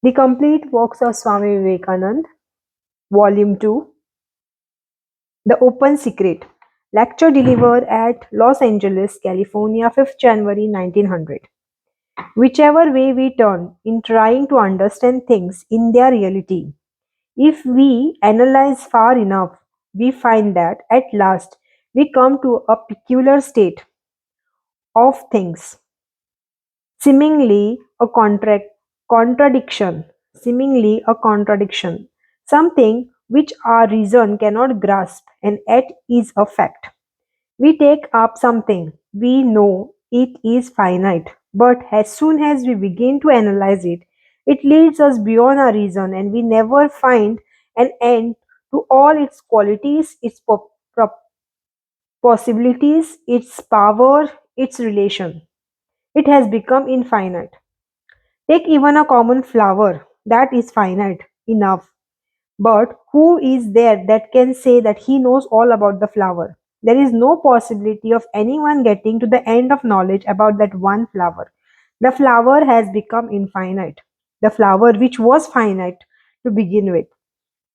The Complete Works of Swami Vivekananda, Volume 2, The Open Secret. Lecture delivered at Los Angeles, California, 5th January 1900. Whichever way we turn in trying to understand things in their reality, if we analyze far enough, we find that at last we come to a peculiar state of things, seemingly a contradiction, seemingly a contradiction, something which our reason cannot grasp and yet is a fact. We take up something, we know it is finite, but as soon as we begin to analyze it, it leads us beyond our reason and we never find an end to all its qualities, its possibilities, its power, its relation. It has become infinite. Take even a common flower that is finite enough. But who is there that can say that he knows all about the flower? There is no possibility of anyone getting to the end of knowledge about that one flower. The flower has become infinite. The flower which was finite to begin with.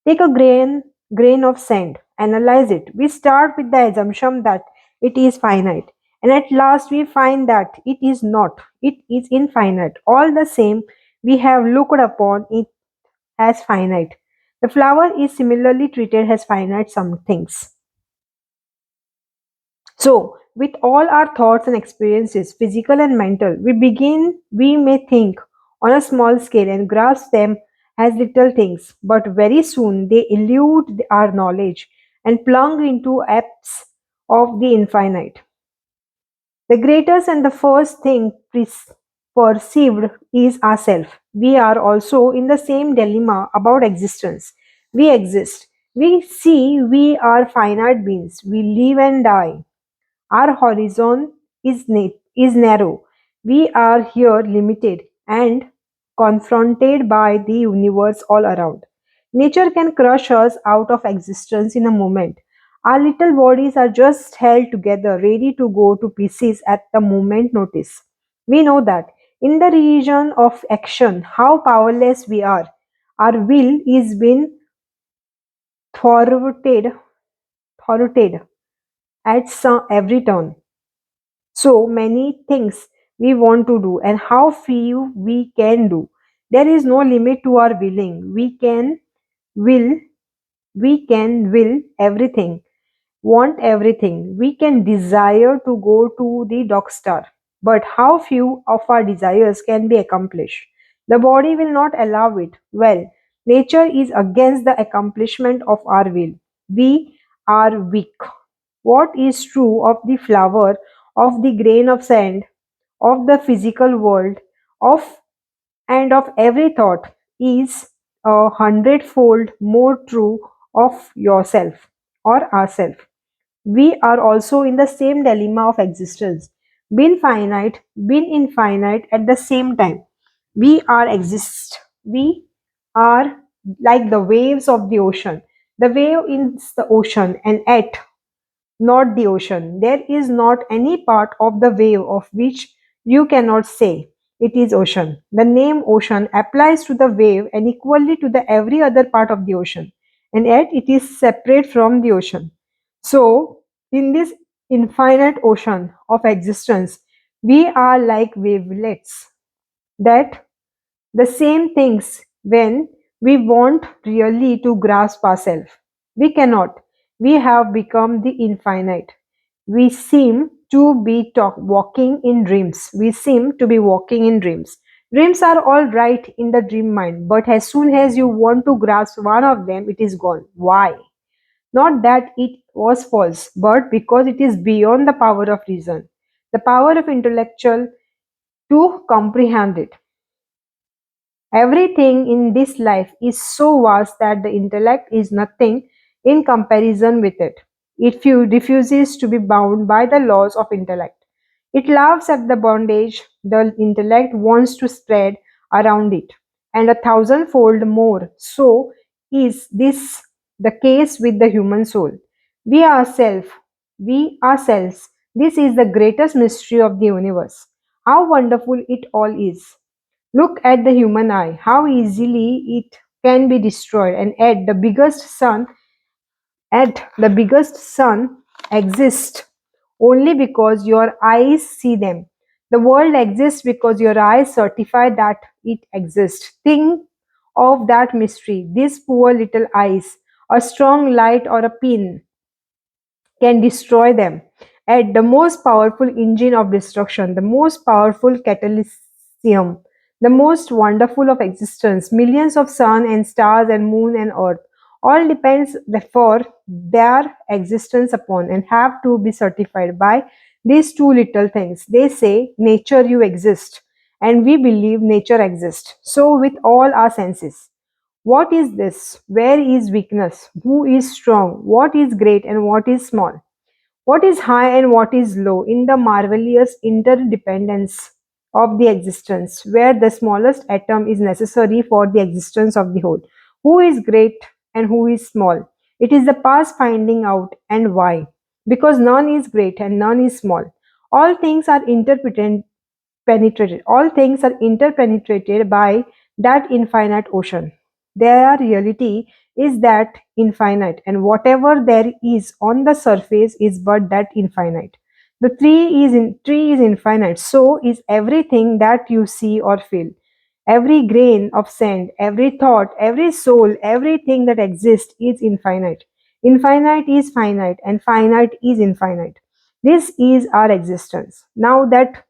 Take a grain of sand, analyze it. We start with the assumption that it is finite, and at last we find that it is not. It is infinite. All the same, we have looked upon it as finite. The flower is similarly treated as finite some things. So, with all our thoughts and experiences, physical and mental, we may think on a small scale and grasp them as little things, but very soon they elude our knowledge and plunge into apse of the infinite. The greatest and the first thing perceived is ourself. We are also in the same dilemma about existence. We exist. We see we are finite beings. We live and die. Our horizon is narrow. We are here limited and confronted by the universe all around. Nature can crush us out of existence in a moment. Our little bodies are just held together, ready to go to pieces at the moment notice. We know that in the region of action, how powerless we are. Our will is been thwarted, thwarted at every turn. So many things we want to do and how few we can do. There is no limit to our willing. Will, we can will everything, want everything. We can desire to go to the dog star. But how few of our desires can be accomplished? The body will not allow it. Well, nature is against the accomplishment of our will. We are weak. What is true of the flower, of the grain of sand, of the physical world, of and of every thought is a hundredfold more true of yourself or ourself. We are also in the same dilemma of existence, being finite, being infinite at the same time. We are exist. We are like the waves of the ocean. The wave is the ocean, and yet not the ocean. There is not any part of the wave of which you cannot say it is ocean. The name ocean applies to the wave and equally to the every other part of the ocean, and yet it is separate from the ocean. So, in this infinite ocean of existence, we are like wavelets that the same things when we want really to grasp ourselves. We cannot. We have become the infinite. We seem to be walking in dreams. We seem to be walking in dreams. Dreams are all right in the dream mind, but as soon as you want to grasp one of them, it is gone. Why? Not that it was false, but because it is beyond the power of reason, the power of intellectual to comprehend it. Everything in this life is so vast that the intellect is nothing in comparison with it. It refuses to be bound by the laws of intellect. It laughs at the bondage the intellect wants to spread around it, and a thousandfold more so is this the case with the human soul. We ourselves, this is the greatest mystery of the universe. How wonderful it all is. Look at the human eye, how easily it can be destroyed, and yet the biggest sun exists only because your eyes see them. The world exists because your eyes certify that it exists. Think of that mystery. These poor little eyes, a strong light or a pin can destroy them. At the most powerful engine of destruction, the most powerful catalysium, the most wonderful of existence, millions of sun and stars and moon and earth, all depends therefore their existence upon and have to be certified by these two little things. They say, nature you exist, and we believe nature exists. So with all our senses. What is this? Where is weakness? Who is strong? What is great and what is small? What is high and what is low in the marvelous interdependence of the existence, where the smallest atom is necessary for the existence of the whole? Who is great and who is small? It is the past finding out and why. Because none is great and none is small. All things are penetrated. All things are interpenetrated by that infinite ocean. Their reality is that infinite, and whatever there is on the surface is but that infinite. The tree is infinite, so is everything that you see or feel. Every grain of sand, every thought, every soul, everything that exists is infinite. Infinite is finite, and finite is infinite. This is our existence. Now that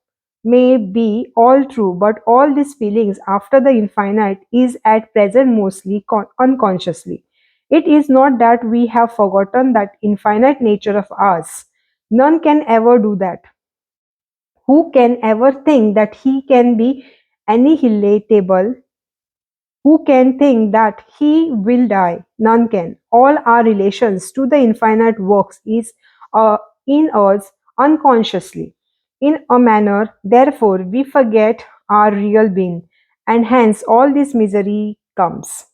may be all true, but all these feelings after the infinite is at present mostly unconsciously. It is not that we have forgotten that infinite nature of ours. None can ever do that. Who can ever think that he can be annihilatable? Who can think that he will die? None can. All our relations to the infinite works is in us unconsciously. In a manner, therefore, we forget our real being, and hence all this misery comes.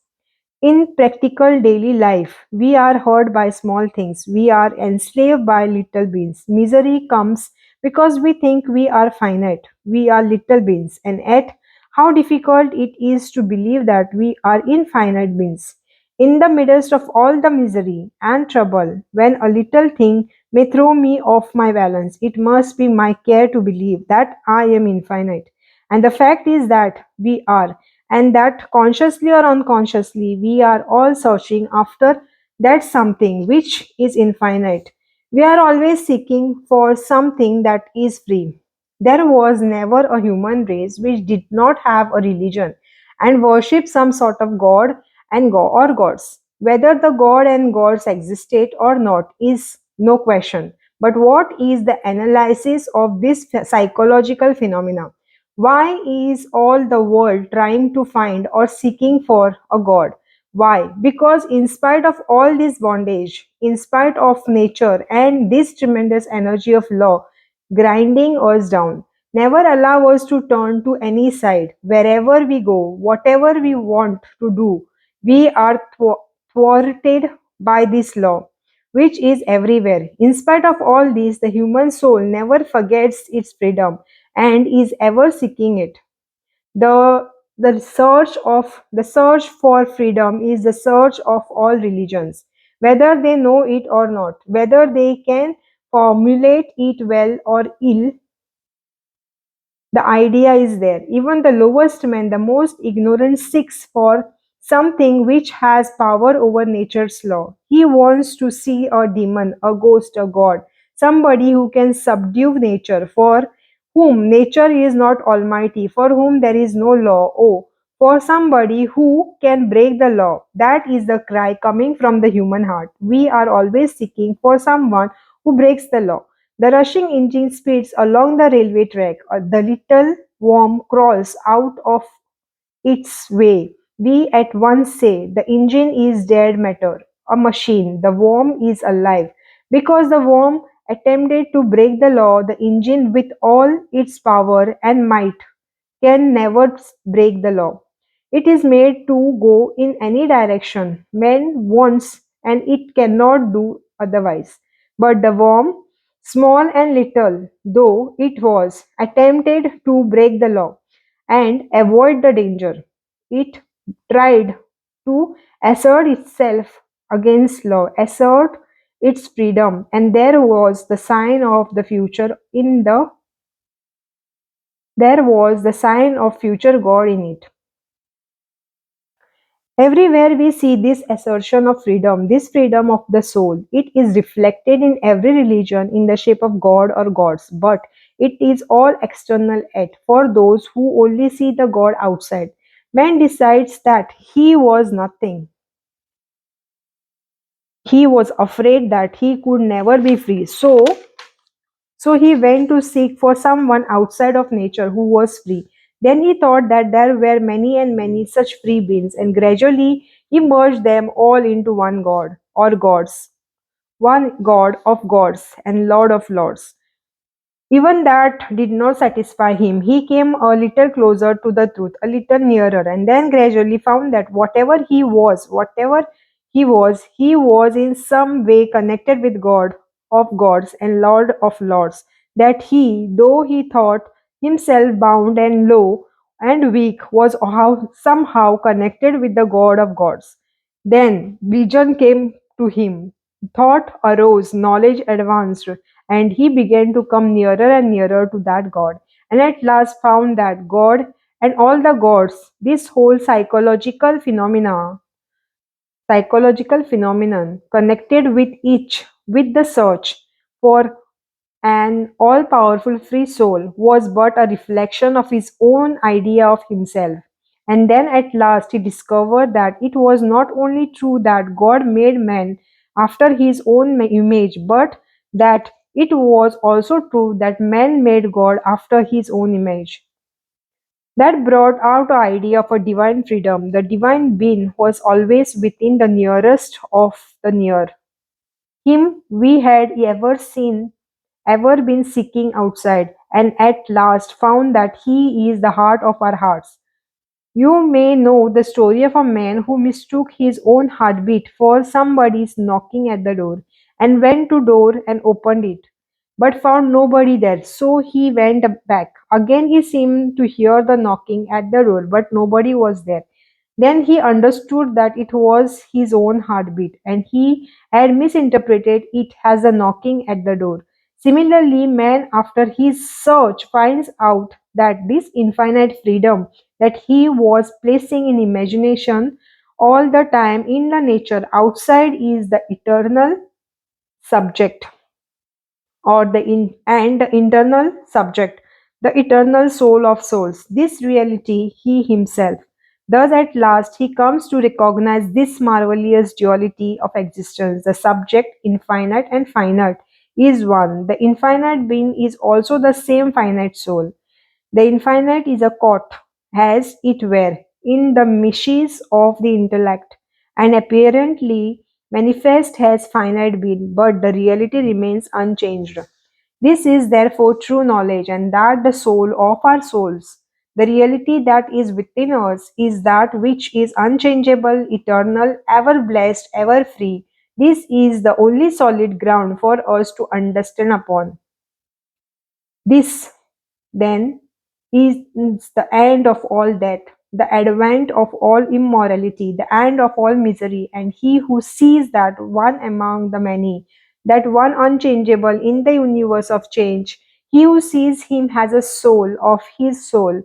In practical daily life, we are hurt by small things. We are enslaved by little beings. Misery comes because we think we are finite. We are little beings. And yet, how difficult it is to believe that we are infinite beings. In the midst of all the misery and trouble, when a little thing may throw me off my balance, it must be my care to believe that I am infinite. And the fact is that we are, and that consciously or unconsciously we are all searching after that something which is infinite. We are always seeking for something that is free. There was never a human race which did not have a religion and worship some sort of god and god or gods. Whether the god and gods existed or not is no question. But what is the analysis of this psychological phenomena? Why is all the world trying to find or seeking for a God? Why? Because in spite of all this bondage, in spite of nature and this tremendous energy of law grinding us down, never allow us to turn to any side. Wherever we go, whatever we want to do, we are thwarted by this law, which is everywhere. In spite of all this, the human soul never forgets its freedom and is ever seeking it. The search for freedom is the search of all religions, whether they know it or not, whether they can formulate it well or ill. The idea is there. Even the lowest man, the most ignorant, seeks for something which has power over nature's law. He wants to see a demon, a ghost, a god, somebody who can subdue nature, for whom nature is not almighty, for whom there is no law. Oh, for somebody who can break the law. That is the cry coming from the human heart. We are always seeking for someone who breaks the law. The rushing engine speeds along the railway track. The little worm crawls out of its way. We at once say the engine is dead matter, a machine. The worm is alive. Because the worm attempted to break the law, the engine, with all its power and might, can never break the law. It is made to go in any direction man wants, and it cannot do otherwise. But the worm, small and little though it was, attempted to break the law. and avoid the danger. It tried to assert itself against law, assert its freedom, and there was the sign of future God in it. Everywhere we see this assertion of freedom, this freedom of the soul. It is reflected in every religion in the shape of God or gods, but it is all external yet for those who only see the God outside. Man decides that he was nothing. He was afraid that he could never be free. So he went to seek for someone outside of nature who was free. Then he thought that there were many and many such free beings, and gradually he merged them all into one God or gods, one God of gods and Lord of lords. Even that did not satisfy him. He came a little closer to the truth, a little nearer, and then gradually found that whatever he was in some way connected with God of gods and Lord of lords. That he, though he thought himself bound and low and weak, was somehow connected with the God of gods. Then vision came to him, thought arose, knowledge advanced, and he began to come nearer and nearer to that God, and at last found that God and all the gods, this whole psychological phenomenon connected with each, with the search for an all powerful free soul, was but a reflection of his own idea of himself. And then at last he discovered that it was not only true that God made man after his own image, but that it was also true that man made God after his own image. That brought out the idea of a divine freedom. The divine being was always within the nearest of the near. Him we had ever been seeking outside, and at last found that he is the heart of our hearts. You may know the story of a man who mistook his own heartbeat for somebody's knocking at the door, and went to door and opened it, but found nobody there. So he went back. Again he seemed to hear the knocking at the door, but nobody was there. Then he understood that it was his own heartbeat, and he had misinterpreted it as a knocking at the door. Similarly, man, after his search, finds out that this infinite freedom that he was placing in imagination all the time in the nature outside is the eternal subject, or the internal subject, the eternal soul of souls. This reality he himself. Thus at last he comes to recognize this marvelous duality of existence. The subject, infinite and finite, is one. The infinite being is also the same finite soul. The infinite is a caught, as it were, in the meshes of the intellect, and apparently manifest as finite being, but the reality remains unchanged. This is therefore true knowledge, and that the soul of our souls, the reality that is within us, is that which is unchangeable, eternal, ever blessed, ever free. This is the only solid ground for us to understand upon. This then is the end of all death, the advent of all immorality, the end of all misery, and he who sees that one among the many, that one unchangeable in the universe of change, he who sees him has a soul of his soul,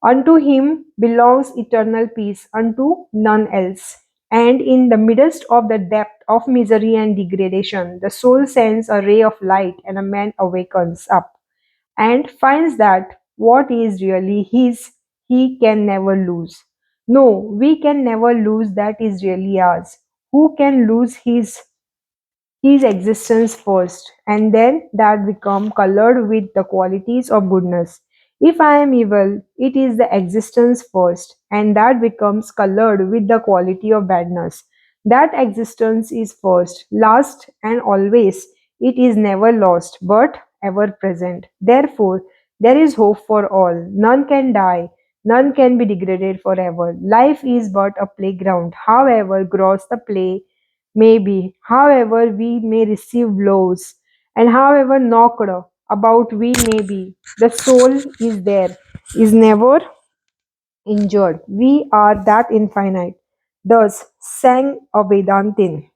unto him belongs eternal peace, unto none else. And in the midst of the depth of misery and degradation, the soul sends a ray of light, and a man awakens up and finds that what is really his, he can never lose. No, we can never lose that is really ours. Who can lose his existence first, and then that become colored with the qualities of goodness. If I am evil, it is the existence first, and that becomes colored with the quality of badness. That existence is first, last, and always. It is never lost, but ever present. Therefore, there is hope for all. None can die, none can be degraded forever. Life is but a playground, however gross the play may be, however we may receive blows, and however knocked about we may be. The soul is there, is never injured. We are that infinite. Thus sang a Vedantin.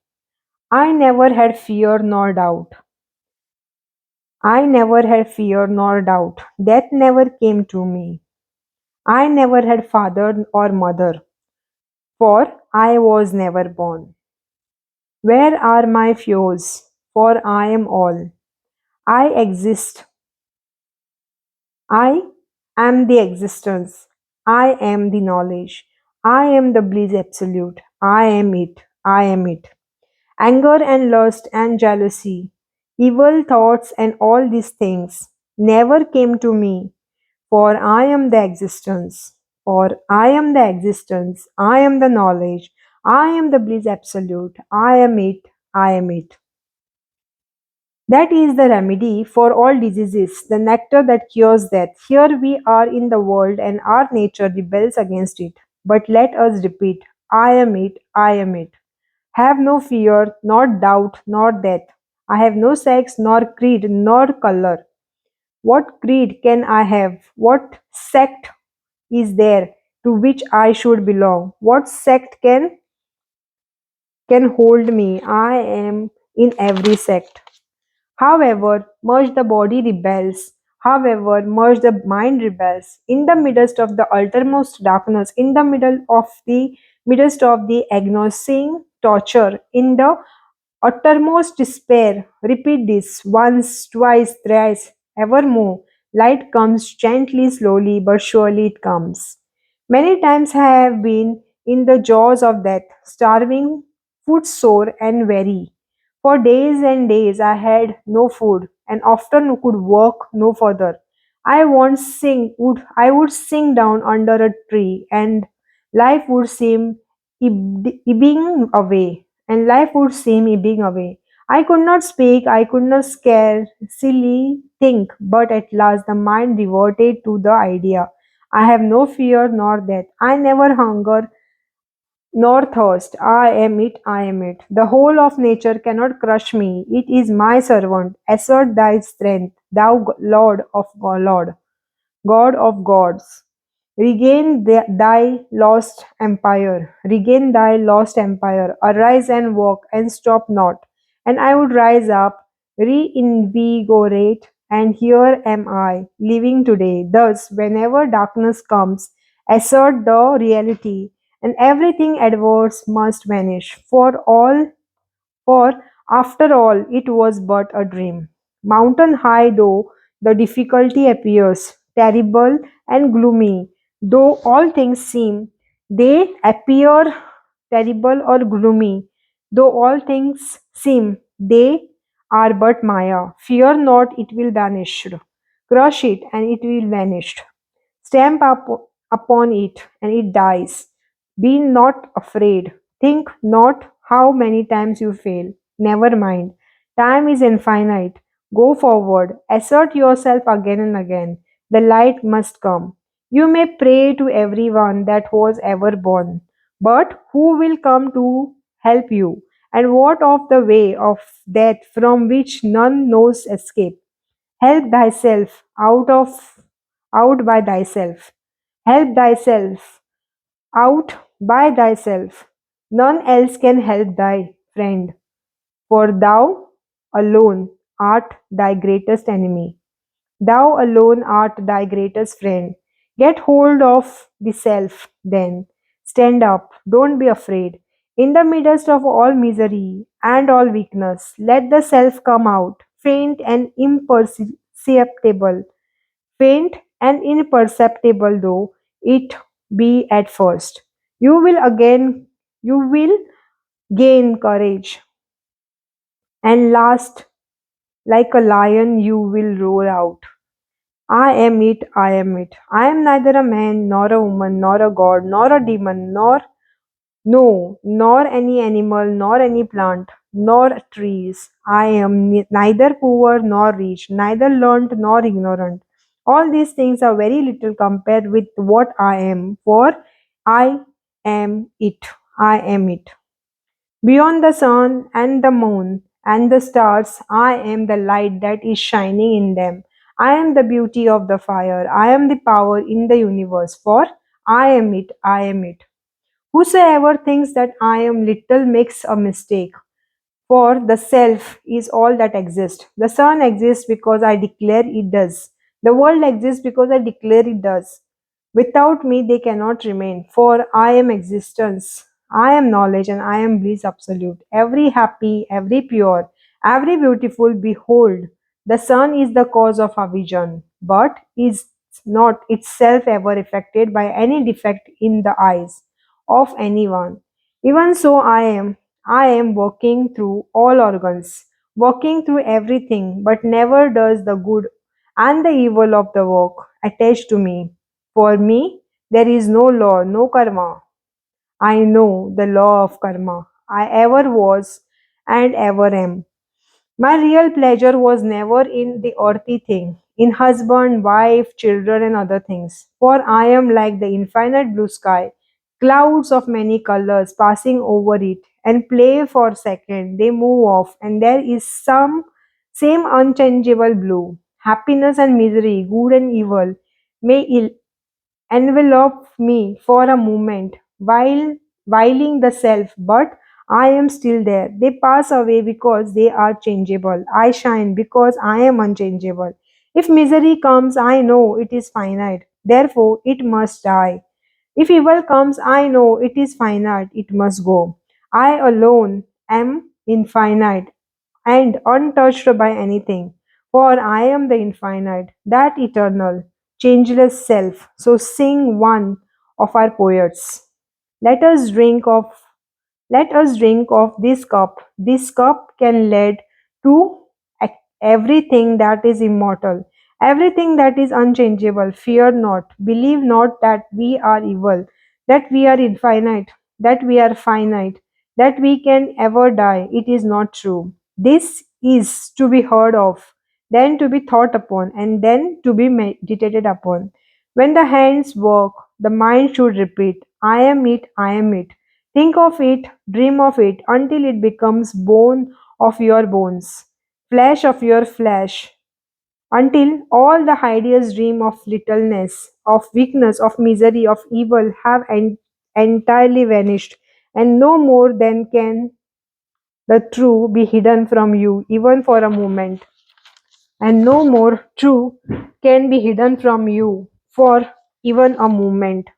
I never had fear nor doubt. I never had fear nor doubt. Death never came to me. I never had father or mother, for I was never born. Where are my fears? For I am all. I exist. I am the existence. I am the knowledge. I am the bliss absolute. I am it. I am it. Anger and lust and jealousy, evil thoughts and all these things never came to me, for I am the existence. For I am the existence. I am the knowledge. I am the bliss absolute. I am it. I am it. That is the remedy for all diseases, the nectar that cures death. Here we are in the world and our nature rebels against it. But let us repeat, I am it, I am it. Have no fear, nor doubt, nor death. I have no sex, nor creed, nor color. What creed can I have? What sect is there to which I should belong? What sect can hold me? I am in every sect. However much the body rebels, however much the mind rebels, in the midst of the uttermost darkness, in the midst of the agnosing torture, in the uttermost despair, repeat this once, twice, thrice, evermore. Light comes gently, slowly, but surely it comes. Many times I have been in the jaws of death, starving, footsore, and weary. For days and days I had no food, and often could walk no further. I would sink down under a tree, and life would seem ebbing away, and life would seem ebbing away. I could not speak, I could not scare, silly think, but at last the mind reverted to the idea. I have no fear nor death. I never hunger nor thirst. I am it, I am it. The whole of nature cannot crush me. It is my servant. Assert thy strength, thou Lord of Lord. God of gods, regain thy lost empire, regain thy lost empire, arise and walk and stop not. And I would rise up, reinvigorate, and here am I, living today. Thus, whenever darkness comes, assert the reality, and everything adverse must vanish. For after all it was but a dream. Mountain high though the difficulty appears, terrible and gloomy, though all things seem, they appear terrible or gloomy, though all things seem, they are but Maya. Fear not, it will vanish. Crush it, and it will vanish. Stamp upon it, and it dies. Be not afraid. Think not how many times you fail. Never mind. Time is infinite. Go forward. Assert yourself again and again. The light must come. You may pray to everyone that was ever born, but who will come to help you? And what of the way of death from which none knows escape? Help thyself out by thyself. Help thyself out by thyself. None else can help thy friend, for thou alone art thy greatest enemy. Thou alone art thy greatest friend. Get hold of the self, then. Stand up, don't be afraid. In the midst of all misery and all weakness, let the self come out, faint and imperceptible, faint and imperceptible though it be at first. You will gain courage, and last, like a lion, you will roar out. I am it, I am it. I am neither a man, nor a woman, nor a god, nor a demon, nor any animal, nor any plant, nor trees. I am neither poor nor rich, neither learned nor ignorant. All these things are very little compared with what I am, for I am it. I am it. Beyond the sun and the moon and the stars. I am the light that is shining in them. I am the beauty of the fire. I am the power in the universe. For I am it, I am it. Whosoever thinks that I am little makes a mistake. For the self is all that exists. The sun exists because I declare it does. The world exists because I declare it does. Without me, they cannot remain. For I am existence. I am knowledge and I am bliss absolute. Every happy, every pure, every beautiful, behold, the sun is the cause of our vision, but is not itself ever affected by any defect in the eyes of anyone. Even so, I am working through all organs, working through everything, but never does the good and the evil of the work attach to me. For me, there is no law, no karma. I know the law of karma. I ever was and ever am. My real pleasure was never in the earthly thing, in husband, wife, children, and other things. For I am like the infinite blue sky, clouds of many colors passing over it, and play for a second, they move off, and there is some same unchangeable blue. Happiness and misery, good and evil, may envelop me for a moment, while whiling the self, but I am still there. They pass away because they are changeable. I shine because I am unchangeable. If misery comes, I know it is finite, therefore it must die. If evil comes, I know it is finite, it must go. I alone am infinite and untouched by anything. For I am the infinite, that eternal, changeless self. So sing one of our poets. Let us drink of let us drink of this cup. This cup can lead to everything that is immortal, everything that is unchangeable. Fear not, believe not that we are evil, that we are infinite, that we are finite, that we can ever die. It is not true. This is to be heard of, then to be thought upon, and then to be meditated upon. When the hands work, the mind should repeat, I am it, I am it. Think of it, dream of it until it becomes bone of your bones, flesh of your flesh, until all the hideous dream of littleness, of weakness, of misery, of evil have entirely vanished, and no more then can the true be hidden from you, even for a moment, and no more true can be hidden from you for even a moment.